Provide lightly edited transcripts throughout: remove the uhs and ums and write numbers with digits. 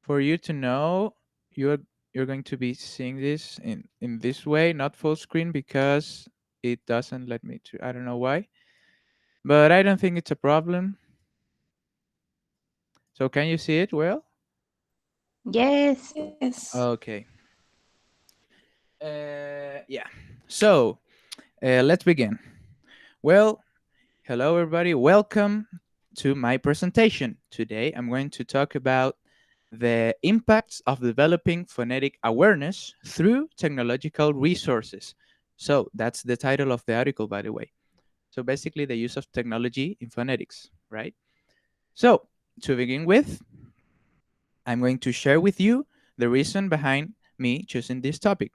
for you to know, you're you're going to be seeing this in this way, not full screen, because it doesn't let me to. I don't know why, but I don't think it's a problem. So can you see it well? Yes. Yes. Okay. Yeah. So let's begin. Well, hello everybody. Welcome to my presentation. Today I'm going to talk about the impacts of developing phonetic awareness through technological resources. So that's the title of the article, by the way. So basically, the use of technology in phonetics, right? So to begin with, I'm going to share with you the reason behind me choosing this topic.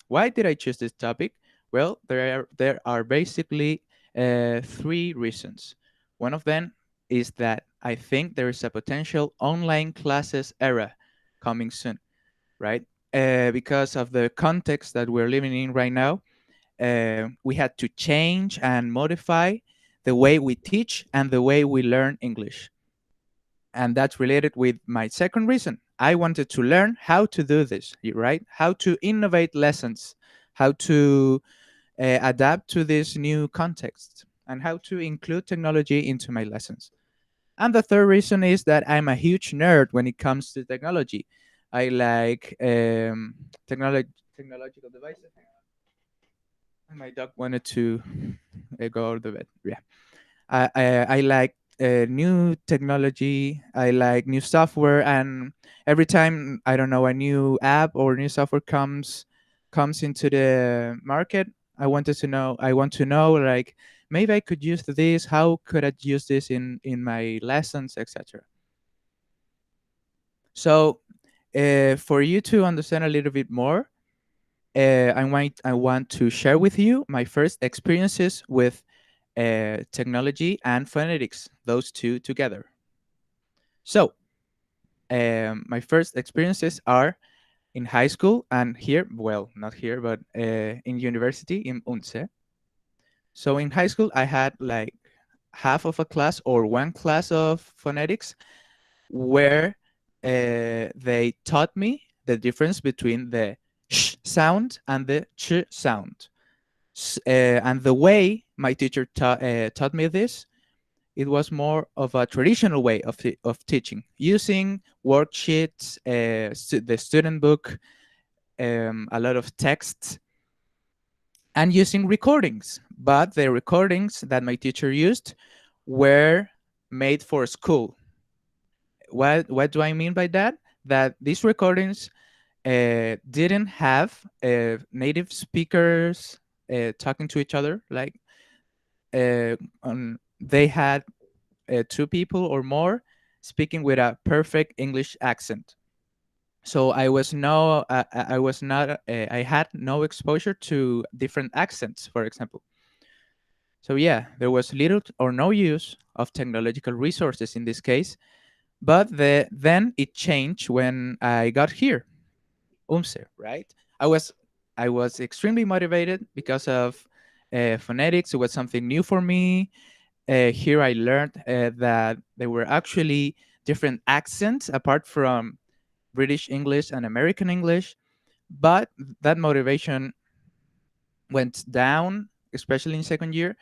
Why did I choose this topic? Well, there are basically three reasons. One of them is that I think there is a potential online classes era coming soon, right? Because of the context that we're living in right now, we had to change and modify the way we teach and the way we learn English. And that's related with my second reason. I wanted to learn how to do this, right? How to innovate lessons, how to adapt to this new context, and how to include technology into my lessons. And the third reason is that I'm a huge nerd when it comes to technology. I like technological devices. My dog wanted to go out of bed. Yeah. I like new technology. I like new software, and every time I don't know a new app or new software comes into the market, I want to know like maybe I could use this. How could I use this in my lessons, etc. So, for you to understand a little bit more, I want to share with you my first experiences with technology and phonetics, those two together. So, my first experiences are in high school and here, well, not here, but in university in UNCE. So, in high school, I had like half of a class or one class of phonetics where they taught me the difference between the sh sound and the ch sound. And the way my teacher taught me this, it was more of a traditional way of teaching, using worksheets, the student book, a lot of text, and using recordings. But the recordings that my teacher used were made for school. What do I mean by that? That these recordings didn't have native speakers talking to each other. Like they had two people or more speaking with a perfect English accent. So I was not I had no exposure to different accents, for example. So yeah, there was little or no use of technological resources in this case, but then it changed when I got here, right? I was I was extremely motivated because of phonetics. It was something new for me. Here I learned that there were actually different accents apart from British English and American English, but that motivation went down, especially in second year,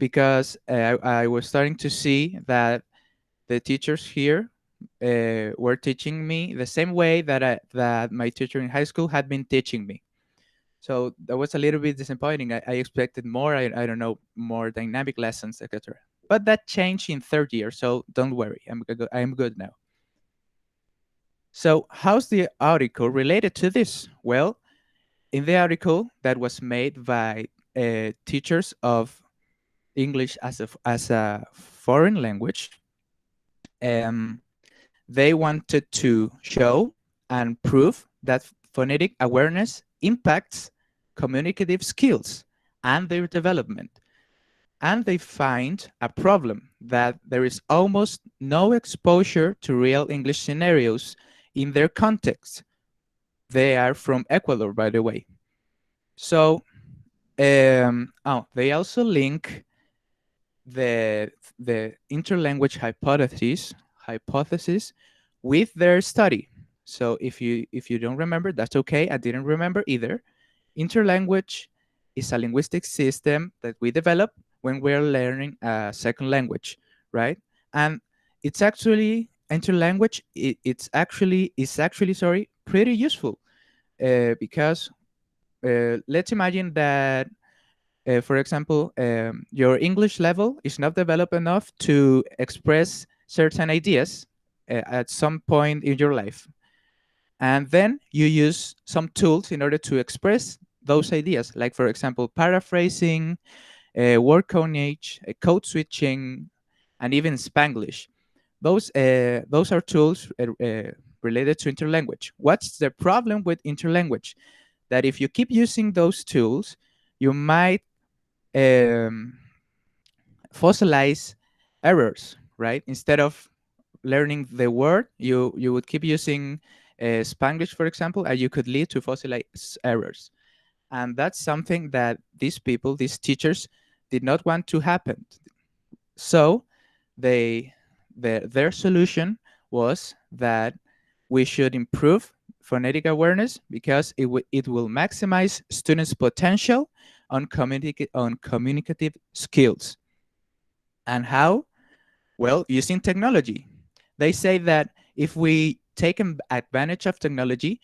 because I was starting to see that the teachers here were teaching me the same way that my teacher in high school had been teaching me. So that was a little bit disappointing. I expected more. I don't know, more dynamic lessons, etc. But that changed in third year, so don't worry. I'm good now. So how's the article related to this? Well, in the article that was made by teachers of English as a foreign language, um, they wanted to show and prove that phonetic awareness impacts communicative skills and their development. And they find a problem that there is almost no exposure to real English scenarios in their context. They are from Ecuador, by the way. So, they also link the interlanguage hypothesis with their study. So if you don't remember, that's okay. I didn't remember either. Interlanguage is a linguistic system that we develop when we're learning a second language, right? And it's actually interlanguage. It's actually sorry, pretty useful because let's imagine that, for example, your English level is not developed enough to express certain ideas at some point in your life. And then you use some tools in order to express those ideas, like, for example, paraphrasing, word coinage, code switching, and even Spanglish. Those are tools related to interlanguage. What's the problem with interlanguage? That if you keep using those tools, you might um, fossilize errors, right? Instead of learning the word, you would keep using Spanglish, for example, and you could lead to fossilized errors. And that's something that these people, these teachers, did not want to happen. So they their solution was that we should improve phonetic awareness because it will maximize students' potential on communicative skills. And how? Well, using technology. They say that if we take advantage of technology,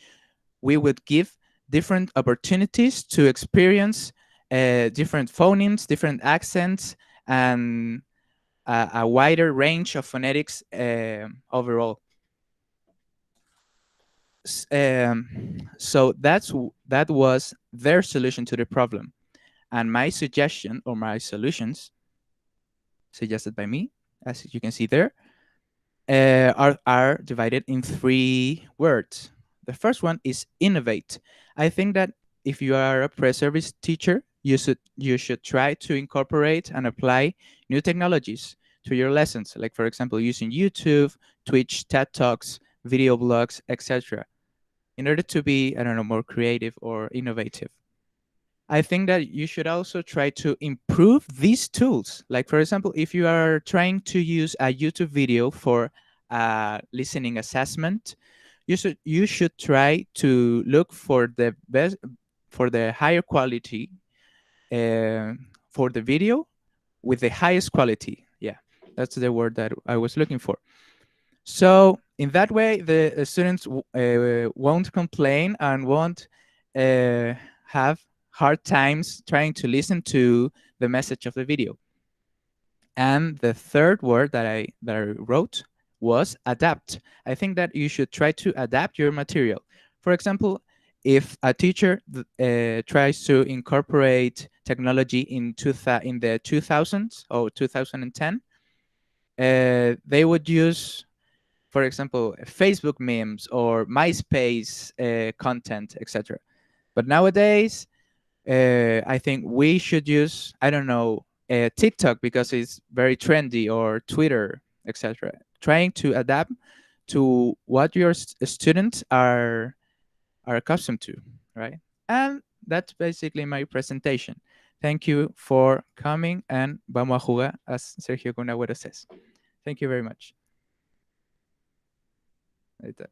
we would give different opportunities to experience different phonemes, different accents, and a wider range of phonetics overall. So that was their solution to the problem. And my suggestion or my solutions suggested by me, as you can see there, are divided in three words. The first one is innovate. I think that if you are a pre-service teacher, you should try to incorporate and apply new technologies to your lessons, like, for example, using YouTube, Twitch, TED Talks, video blogs, etc., in order to be, I don't know, more creative or innovative. I think that you should also try to improve these tools. Like, for example, if you are trying to use a YouTube video for a listening assessment, you should try to look for the best, for the higher quality, uh, for the video with the highest quality. Yeah, that's the word that I was looking for. So in that way, the students won't complain and won't have hard times trying to listen to the message of the video. And the third word that I wrote was adapt. I think that you should try to adapt your material. For example, if a teacher tries to incorporate technology in the 2000s or 2010, they would use, for example, Facebook memes or MySpace content, etc. But nowadays, I think we should use, I don't know, TikTok because it's very trendy, or Twitter, etc. Trying to adapt to what your students are accustomed to, right? And that's basically my presentation. Thank you for coming, and vamos a jugar, as Sergio Conagüero says. Thank you very much. Ahí está.